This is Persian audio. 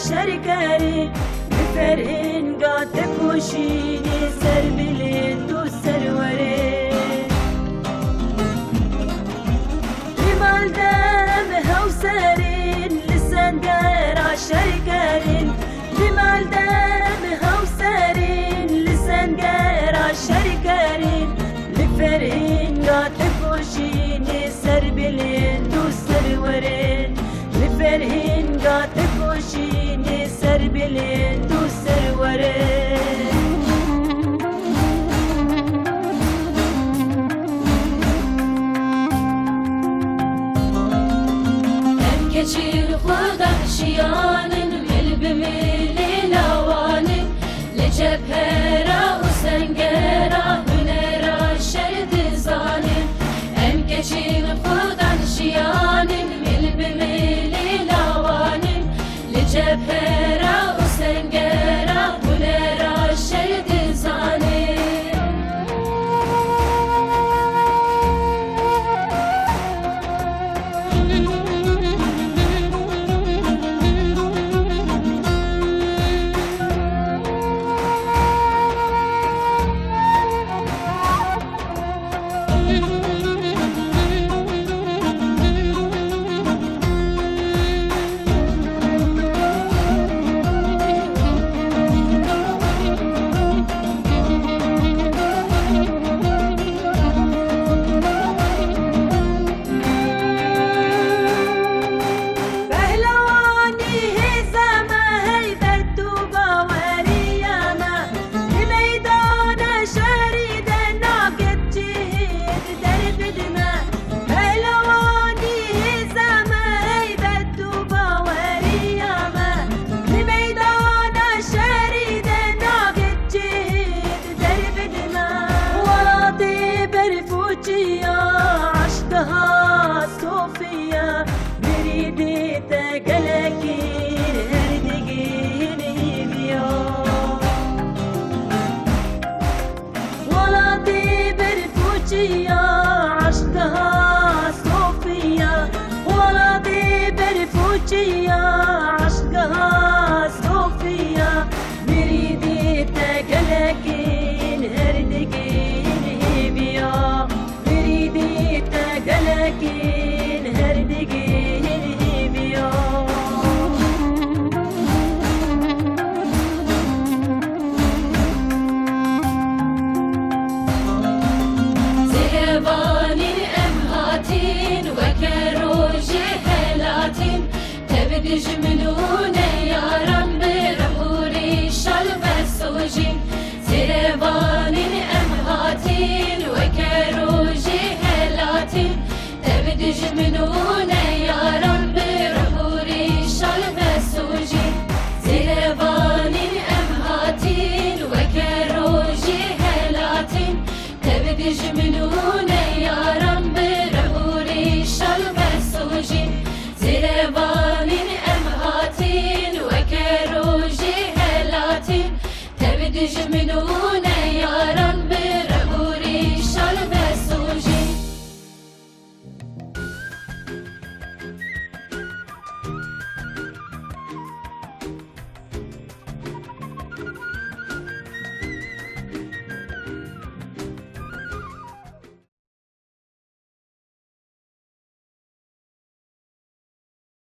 شركاري بفرقين قاعدك وشيني سر بلد وسرورين بمال دامها وسارين لسان قارع شركارين بمال دامها وسارين لسان قارع شركارين بفرقين قاعدك وشيني سر بلد وسرورين بفرقين قاعدك وشيني سر بلند وسرورين hem keçir xudan şiyanın melbimi lavanın lecebhera usengera hünera şerdi zanin hem keçir xudan şiyanın melbimi lavanın lecebhera usengera hünera şerdi zanin عشقها صوفيا بريدي تقلكين هردقين بيا ولدي برفوشيا عشقها صوفيا ولدي برفوشيا عشقها صوفيا بريدي تقلكين هردقين بيا لكن هردقين بيا زهبانين أمهاتين وكروج هلاتين تبدي جملون يا رب رحوري شلب السوجين زهبانين أمهاتين وكروج هلاتين تبدي جملون يا رب رحوري شلب السوجين زهبانين أمهاتين وكروج هلاتين تبدي جملون يا رب رحوري شلب السوجين زهبانين أمهاتين وكروج هلاتين تبدي جملون